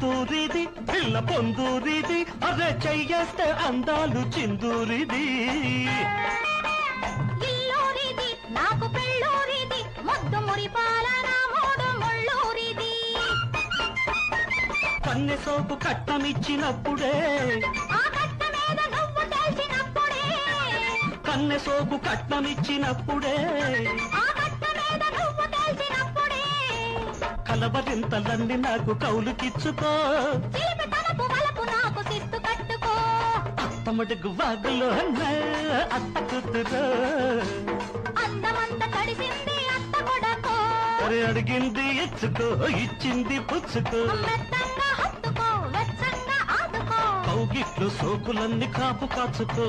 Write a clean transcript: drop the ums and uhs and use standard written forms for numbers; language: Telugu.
సొంతూరిది పిల్ల పొందూరిది అదే చెయ్యేస్తే అందాలు చిందూరిది ఇల్లూరిది నాకు పెళ్ళూరిది ముద్దు మురిపాలన మూడు ముళ్ళూరిది కన్నె సోపు కట్నమిచ్చినప్పుడే ఆ కట్ట మీద నువ్వు తెలిసినప్పుడే కన్నె సోపు కట్నమిచ్చినప్పుడే ఆ కట్ట మీద నువ్వు తెలిసినప్పుడే కలవరింతలన్నీ నాకు కౌలుకిచ్చుకో చిలిపి తలపు వలపు నాకు సిత్తు కట్టుకో అత్తమడుగు వాగులో అత్త కూతురు అందమంత తడిసింది అత్త కొడకో అరే అడిగింది ఇచ్చుకో ఇచ్చింది పుచ్చుకో మెత్తంగా హత్తుకో వెచ్చంగా ఆదుకో కౌగిట్లు సోకులన్నీ కాపు కాచుకో